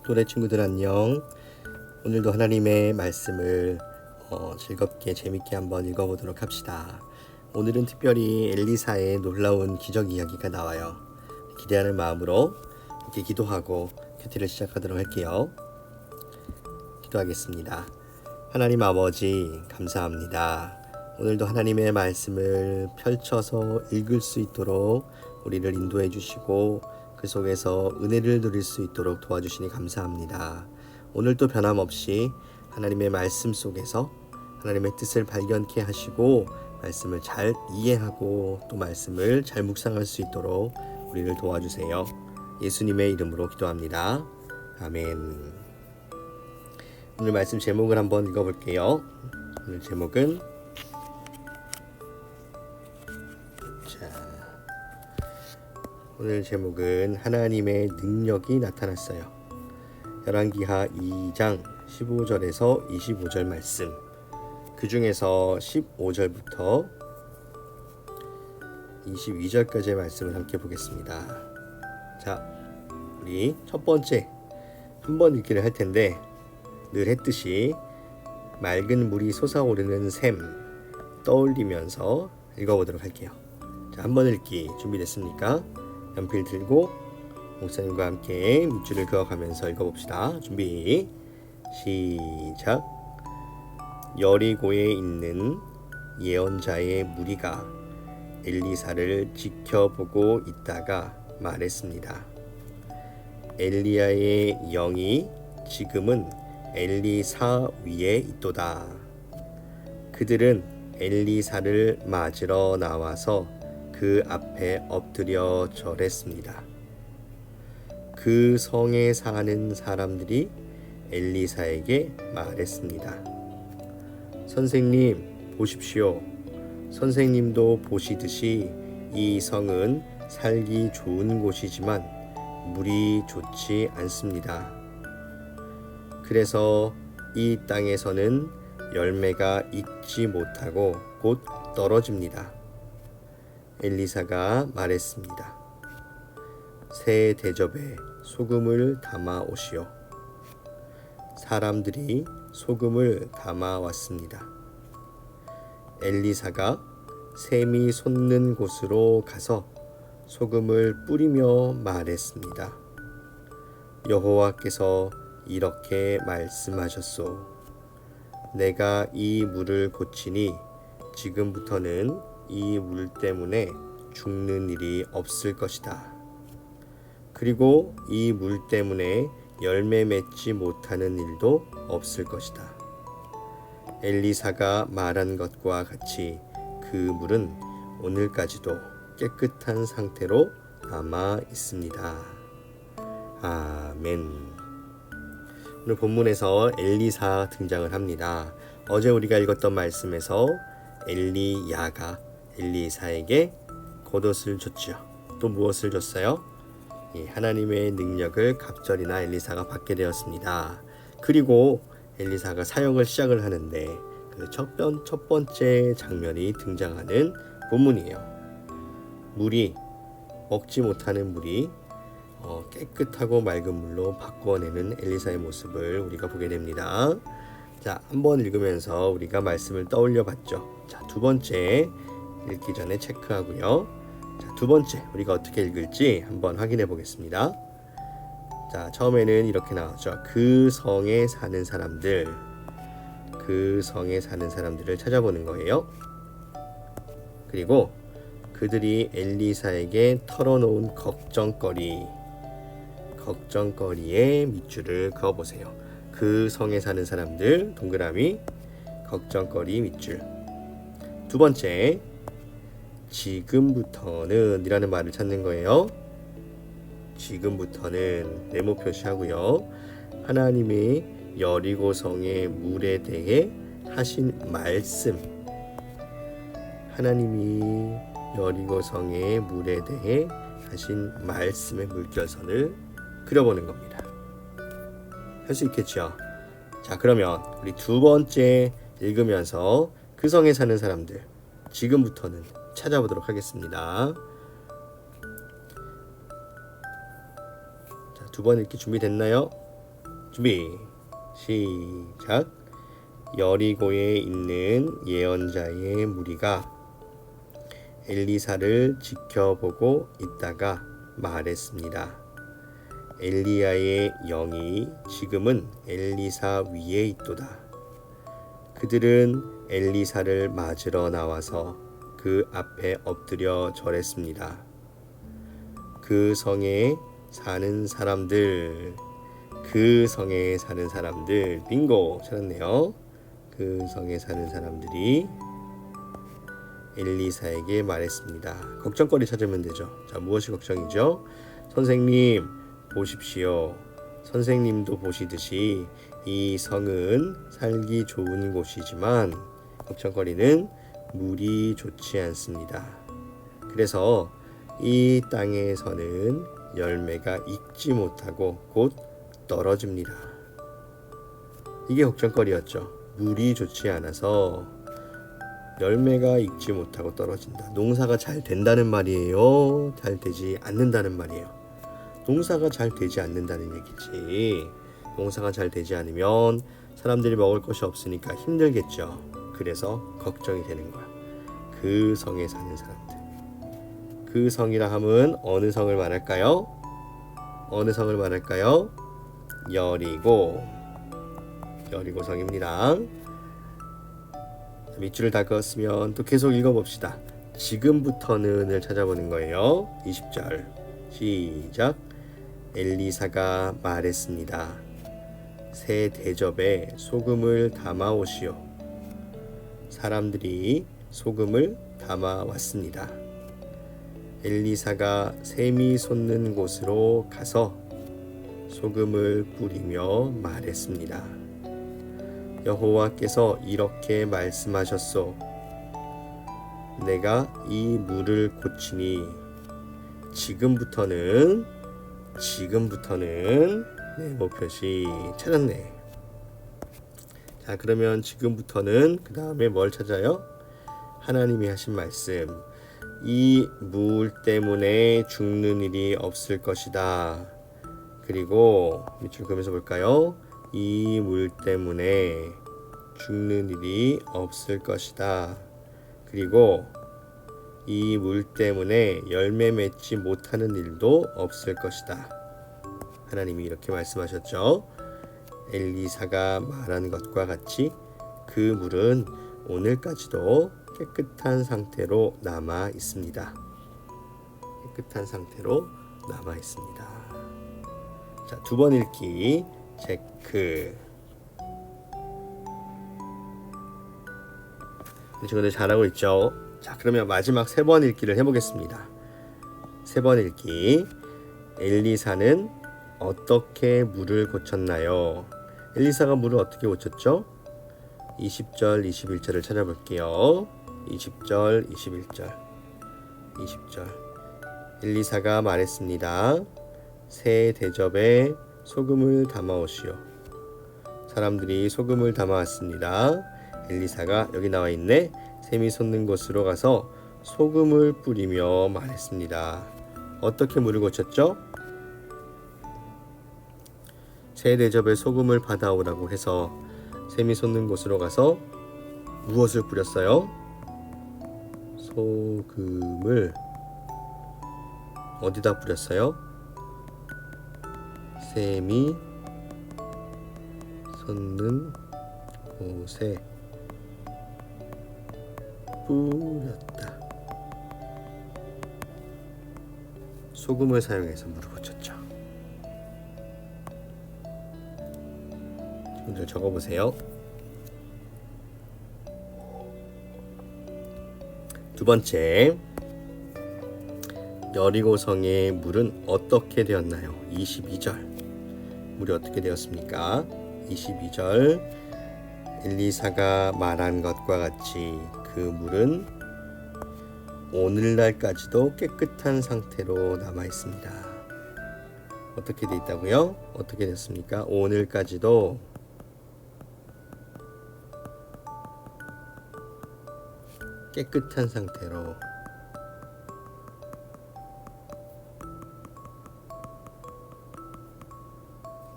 속도래 친구들 안녕. 오늘도 하나님의 말씀을 즐겁게 재밌게 한번 읽어보도록 합시다. 오늘은 특별히 엘리사의 놀라운 기적 이야기가 나와요. 기대하는 마음으로 이렇게 기도하고 큐티를 시작하도록 할게요. 기도하겠습니다. 하나님 아버지 감사합니다. 오늘도 하나님의 말씀을 펼쳐서 읽을 수 있도록 우리를 인도해 주시고 그 속에서 은혜를 누릴 수 있도록 도와주시니 감사합니다. 오늘도 변함없이 하나님의 말씀 속에서 하나님의 뜻을 발견케 하시고 말씀을 잘 이해하고 또 말씀을 잘 묵상할 수 있도록 우리를 도와주세요. 예수님의 이름으로 기도합니다. 아멘. 오늘 말씀 제목을 한번 읽어볼게요. 오늘 제목은 하나님의 능력이 나타났어요. 열왕기하 2장 15절에서 25절 말씀, 그 중에서 15절부터 22절까지의 말씀을 함께 보겠습니다. 자, 우리 첫 번째 한번 읽기를 할 텐데 늘 했듯이 맑은 물이 솟아오르는 샘 떠올리면서 읽어보도록 할게요. 자, 한번 읽기 준비됐습니까? 연필 들고 목사님과 함께 밑줄을 그어가면서 읽어봅시다. 준비 시작. 여리고에 있는 예언자의 무리가 엘리사를 지켜보고 있다가 말했습니다. 엘리야의 영이 지금은 엘리사 위에 있도다. 그들은 엘리사를 맞으러 나와서 그 앞에 엎드려 절했습니다. 그 성에 사는 사람들이 엘리사에게 말했습니다. 선생님, 보십시오. 선생님도 보시듯이 이 성은 살기 좋은 곳이지만 물이 좋지 않습니다. 그래서 이 땅에서는 열매가 익지 못하고 곧 떨어집니다. 엘리사가 말했습니다. 새 대접에 소금을 담아 오시오. 사람들이 소금을 담아 왔습니다. 엘리사가 샘이 솟는 곳으로 가서 소금을 뿌리며 말했습니다. 여호와께서 이렇게 말씀하셨소. 내가 이 물을 고치니 지금부터는 이 물 때문에 죽는 일이 없을 것이다. 그리고 이 물 때문에 열매 맺지 못하는 일도 없을 것이다. 엘리사가 말한 것과 같이 그 물은 오늘까지도 깨끗한 상태로 남아 있습니다. 아멘. 오늘 본문에서 엘리사 등장을 합니다. 어제 우리가 읽었던 말씀에서 엘리야가 엘리사에게 겉옷을 줬죠. 또 무엇을 줬어요? 하나님의 능력을 갑절이나 엘리사가 받게 되었습니다. 그리고 엘리사가 사역을 시작을 하는데 그 첫 번째 장면이 등장하는 본문이에요. 물이 먹지 못하는 물이 깨끗하고 맑은 물로 바꿔내는 엘리사의 모습을 우리가 보게 됩니다. 자, 한번 읽으면서 우리가 말씀을 떠올려 봤죠. 자, 두 번째 읽기 전에 체크하고요. 자, 두 번째 우리가 어떻게 읽을지 한번 확인해 보겠습니다. 자, 처음에는 이렇게 나왔죠. 그 성에 사는 사람들, 그 성에 사는 사람들을 찾아보는 거예요. 그리고 그들이 엘리사에게 털어놓은 걱정거리에 밑줄을 그어보세요. 그 성에 사는 사람들, 동그라미, 걱정거리 밑줄. 두 번째, 지금부터는 이라는 말을 찾는 거예요. 지금부터는 네모 표시하고요. 하나님이 여리고성의 물에 대해 하신 말씀, 하나님이 여리고성의 물에 대해 하신 말씀의 물결선을 그려보는 겁니다. 할 수 있겠죠? 자, 그러면 우리 두 번째 읽으면서 그 성에 사는 사람들, 지금부터는 찾아보도록 하겠습니다. 자, 두 번 읽기 준비됐나요? 준비 시작. 여리고에 있는 예언자의 무리가 엘리사를 지켜보고 있다가 말했습니다. 엘리야의 영이 지금은 엘리사 위에 있도다. 그들은 엘리사를 맞으러 나와서 그 앞에 엎드려 절했습니다. 그 성에 사는 사람들, 빙고 찾았네요. 그 성에 사는 사람들이 엘리사에게 말했습니다. 걱정거리 찾으면 되죠. 자, 무엇이 걱정이죠? 선생님 보십시오. 선생님도 보시듯이 이 성은 살기 좋은 곳이지만 걱정거리는 물이 좋지 않습니다. 그래서 이 땅에서는 열매가 익지 못하고 곧 떨어집니다. 이게 걱정거리였죠. 물이 좋지 않아서 열매가 익지 못하고 떨어진다. 농사가 잘 된다는 말이에요? 잘 되지 않는다는 말이에요? 농사가 잘 되지 않는다는 얘기지. 농사가 잘 되지 않으면 사람들이 먹을 것이 없으니까 힘들겠죠. 그래서 걱정이 되는 거야. 그 성에 사는 사람들. 그 성이라 함은 어느 성을 말할까요? 여리고 성입니다. 밑줄을 다 그었으면 또 계속 읽어봅시다. 지금부터는을 찾아보는 거예요. 20절 시작. 엘리사가 말했습니다. 새 대접에 소금을 담아 오시오. 사람들이 소금을 담아 왔습니다. 엘리사가 샘이 솟는 곳으로 가서 소금을 뿌리며 말했습니다. 여호와께서 이렇게 말씀하셨소. 내가 이 물을 고치니 지금부터는 네모 표시 찾았네. 자, 그러면 지금부터는 그 다음에 뭘 찾아요? 하나님이 하신 말씀. 이 물 때문에 죽는 일이 없을 것이다. 그리고 밑줄 그으면서 볼까요? 이 물 때문에 죽는 일이 없을 것이다. 그리고 이 물 때문에 열매 맺지 못하는 일도 없을 것이다. 하나님이 이렇게 말씀하셨죠. 엘리사가 말한 것과 같이 그 물은 오늘까지도 깨끗한 상태로 남아 있습니다. 자, 두 번 읽기 체크. 친구들 잘하고 있죠? 자, 그러면 마지막 세 번 읽기를 해보겠습니다. 세 번 읽기. 엘리사는 어떻게 물을 고쳤나요? 엘리사가 물을 어떻게 고쳤죠? 20절, 21절을 찾아볼게요. 20절, 21절. 엘리사가 말했습니다. 새 대접에 소금을 담아오시오. 사람들이 소금을 담아왔습니다. 엘리사가 여기 나와 있네. 샘이 솟는 곳으로 가서 소금을 뿌리며 말했습니다. 어떻게 물을 고쳤죠? 새 대접에 소금을 받아오라고 해서 샘이 솟는 곳으로 가서 무엇을 뿌렸어요? 소금을 어디다 뿌렸어요? 샘이 솟는 곳에 뿌렸다. 소금을 사용해서 물을 고쳤죠. 먼저 적어보세요. 두 번째, 여리고성의 물은 어떻게 되었나요? 22절. 물이 어떻게 되었습니까? 22절. 엘리사가 말한 것과 같이 그 물은 오늘날까지도 깨끗한 상태로 남아 있습니다. 어떻게 돼 있다고요? 어떻게 됐습니까? 오늘까지도 깨끗한 상태로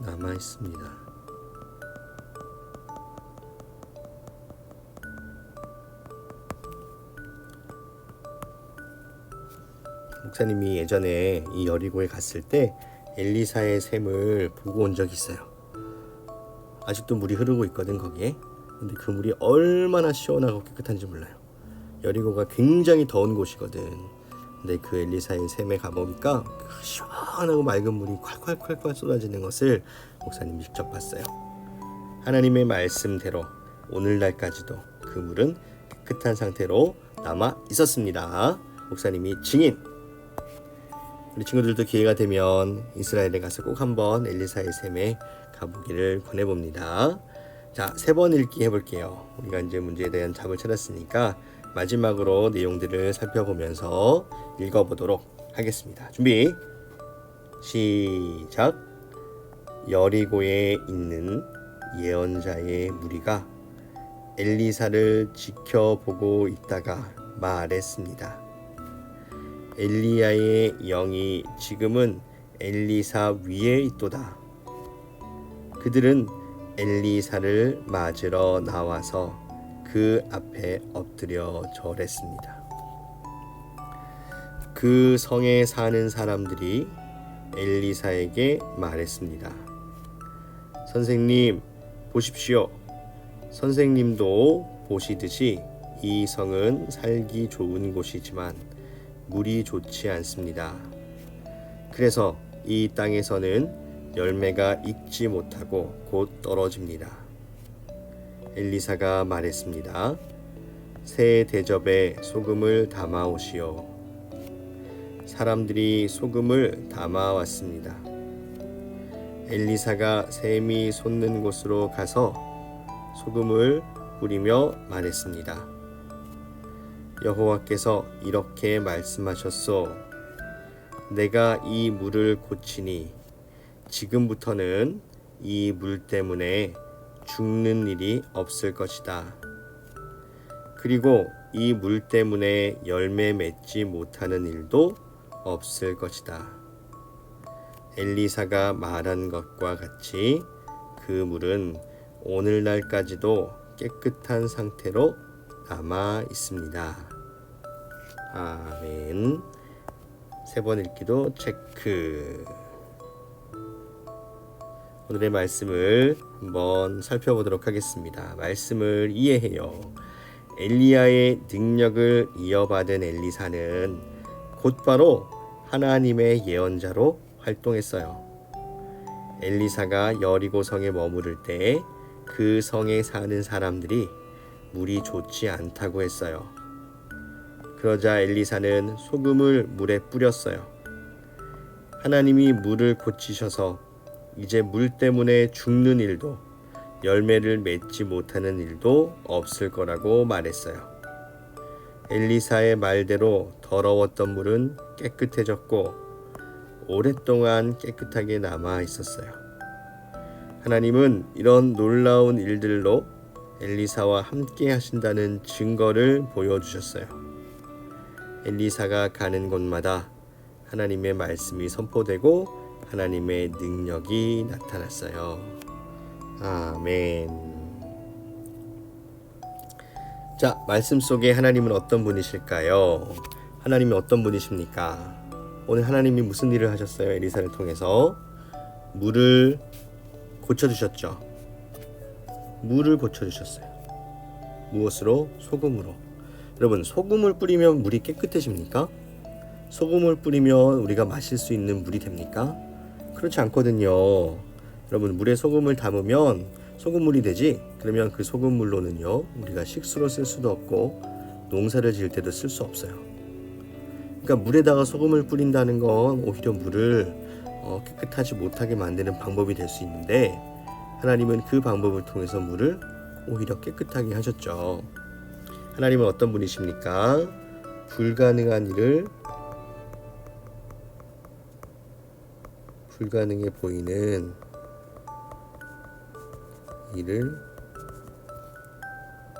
남아 있습니다. 목사님이 예전에 이 여리고에 갔을 때 엘리사의 샘을 보고 온 적이 있어요. 아직도 물이 흐르고 있거든 거기에. 근데 그 물이 얼마나 시원하고 깨끗한지 몰라요. 여리고가 굉장히 더운 곳이거든. 근데 그 엘리사의 샘에 가보니까 그 시원하고 맑은 물이 콸콸콸콸 쏟아지는 것을 목사님이 직접 봤어요. 하나님의 말씀대로 오늘날까지도 그 물은 깨끗한 상태로 남아 있었습니다. 목사님이 증인. 우리 친구들도 기회가 되면 이스라엘에 가서 꼭 한번 엘리사의 샘에 가보기를 권해봅니다. 자, 3번 읽기 해볼게요. 우리가 이제 문제에 대한 답을 찾았으니까 마지막으로 내용들을 살펴보면서 읽어보도록 하겠습니다. 준비 시작. 여리고에 있는 예언자의 무리가 엘리사를 지켜보고 있다가 말했습니다. 엘리야의 영이 지금은 엘리사 위에 있도다. 그들은 엘리사를 맞으러 나와서 그 앞에 엎드려 절했습니다. 그 성에 사는 사람들이 엘리사에게 말했습니다. 선생님, 보십시오. 선생님도 보시듯이 이 성은 살기 좋은 곳이지만 물이 좋지 않습니다. 그래서 이 땅에서는 열매가 익지 못하고 곧 떨어집니다. 엘리사가 말했습니다. 새 대접에 소금을 담아 오시오. 사람들이 소금을 담아 왔습니다. 엘리사가 샘이 솟는 곳으로 가서 소금을 뿌리며 말했습니다. 여호와께서 이렇게 말씀하셨소. 내가 이 물을 고치니 지금부터는 이 물 때문에 죽는 일이 없을 것이다. 그리고 이 물 때문에 열매 맺지 못하는 일도 없을 것이다. 엘리사가 말한 것과 같이 그 물은 오늘날까지도 깨끗한 상태로 남아 있습니다. 아멘. 3번 읽기도 체크. 오늘의 말씀을 한번 살펴보도록 하겠습니다. 말씀을 이해해요. 엘리야의 능력을 이어받은 엘리사는 곧바로 하나님의 예언자로 활동했어요. 엘리사가 여리고 성에 머무를 때 그 성에 사는 사람들이 물이 좋지 않다고 했어요. 그러자 엘리사는 소금을 물에 뿌렸어요. 하나님이 물을 고치셔서 이제 물 때문에 죽는 일도 열매를 맺지 못하는 일도 없을 거라고 말했어요. 엘리사의 말대로 더러웠던 물은 깨끗해졌고 오랫동안 깨끗하게 남아 있었어요. 하나님은 이런 놀라운 일들로 엘리사와 함께 하신다는 증거를 보여주셨어요. 엘리사가 가는 곳마다 하나님의 말씀이 선포되고 하나님의 능력이 나타났어요. 아멘. 자, 말씀 속에 하나님은 어떤 분이실까요? 하나님이 어떤 분이십니까? 오늘 하나님이 무슨 일을 하셨어요? 엘리사를 통해서 물을 고쳐주셨죠. 물을 고쳐주셨어요. 무엇으로? 소금으로. 여러분, 소금을 뿌리면 물이 깨끗해집니까? 소금을 뿌리면 우리가 마실 수 있는 물이 됩니까? 그렇지 않거든요. 여러분, 물에 소금을 담으면 소금물이 되지, 그러면 그 소금물로는요 우리가 식수로 쓸 수도 없고 농사를 지을 때도 쓸 수 없어요. 그러니까 물에다가 소금을 뿌린다는 건 오히려 물을 깨끗하지 못하게 만드는 방법이 될 수 있는데, 하나님은 그 방법을 통해서 물을 오히려 깨끗하게 하셨죠. 하나님은 어떤 분이십니까? 불가능한 일을 불가능해 보이는 일을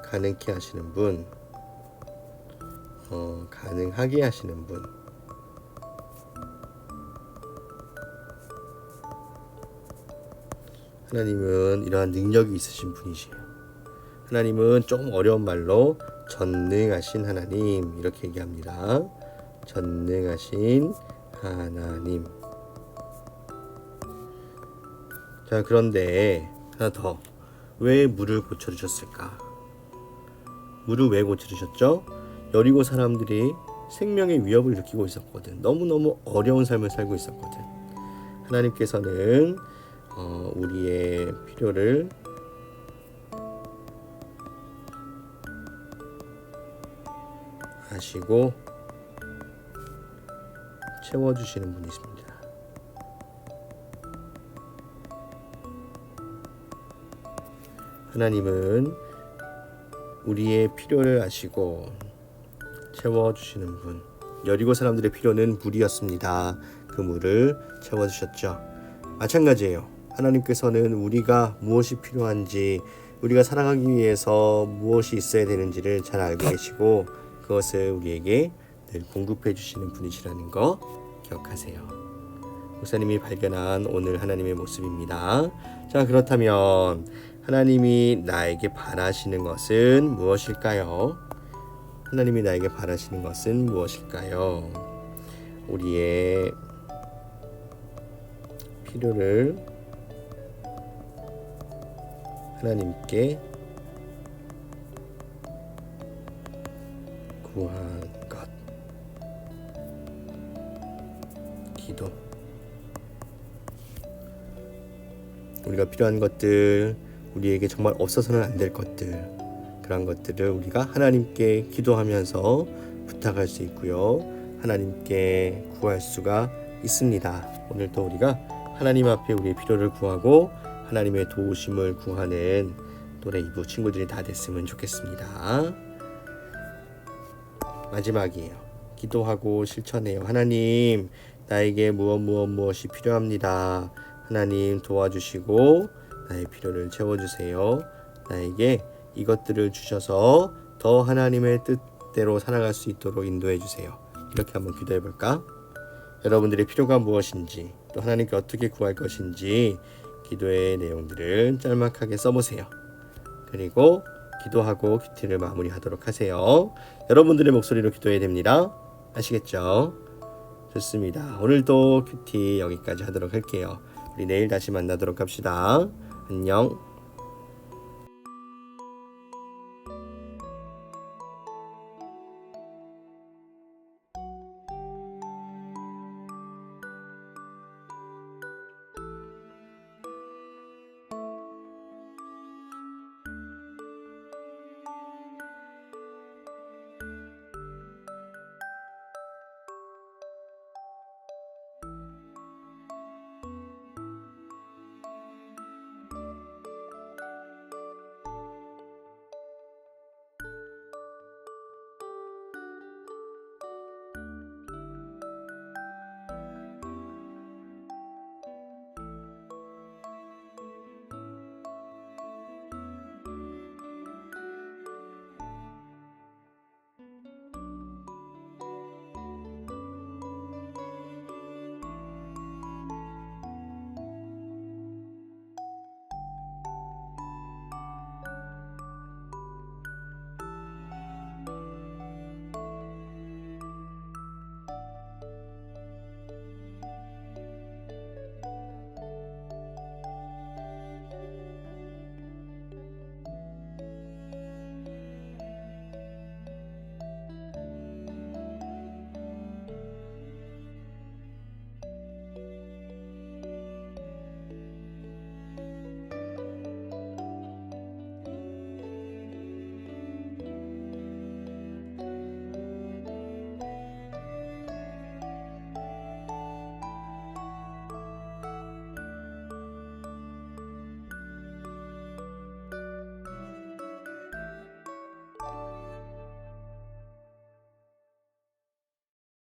가능케 하시는 분, 가능하게 하시는 분. 하나님은 이러한 능력이 있으신 분이시에요. 하나님은 조금 어려운 말로 전능하신 하나님 이렇게 얘기합니다. 전능하신 하나님. 자, 그런데 하나 더. 왜 물을 고쳐주셨을까? 물을 왜 고쳐주셨죠? 여리고 사람들이 생명의 위협을 느끼고 있었거든. 너무너무 어려운 삶을 살고 있었거든. 하나님께서는 우리의 필요를 아시고 채워주시는 분이십니다. 하나님은 우리의 필요를 아시고 채워주시는 분. 여리고 사람들의 필요는 물이었습니다. 그 물을 채워주셨죠. 마찬가지예요. 하나님께서는 우리가 무엇이 필요한지, 우리가 살아가기 위해서 무엇이 있어야 되는지를 잘 알고 계시고 그것을 우리에게 늘 공급해 주시는 분이시라는 거 기억하세요. 목사님이 발견한 오늘 하나님의 모습입니다. 자, 그렇다면 하나님이 나에게 바라시는 것은 무엇일까요? 하나님이 나에게 바라시는 것은 무엇일까요? 우리의 필요를 하나님께 구한 것. 기도. 우리가 필요한 것들, 우리에게 정말 없어서는 안 될 것들, 그런 것들을 우리가 하나님께 기도하면서 부탁할 수 있고요. 하나님께 구할 수가 있습니다. 오늘도 우리가 하나님 앞에 우리의 필요를 구하고 하나님의 도우심을 구하는 또래 2부 친구들이 다 됐으면 좋겠습니다. 마지막이에요. 기도하고 실천해요. 하나님, 나에게 무엇이 필요합니다. 하나님 도와주시고 나의 필요를 채워주세요. 나에게 이것들을 주셔서 더 하나님의 뜻대로 살아갈 수 있도록 인도해 주세요. 이렇게 한번 기도해 볼까? 여러분들의 필요가 무엇인지, 또 하나님께 어떻게 구할 것인지 기도의 내용들을 짤막하게 써보세요. 그리고 기도하고 큐티를 마무리하도록 하세요. 여러분들의 목소리로 기도해야 됩니다. 아시겠죠? 좋습니다. 오늘도 큐티 여기까지 하도록 할게요. 우리 내일 다시 만나도록 합시다. 안녕.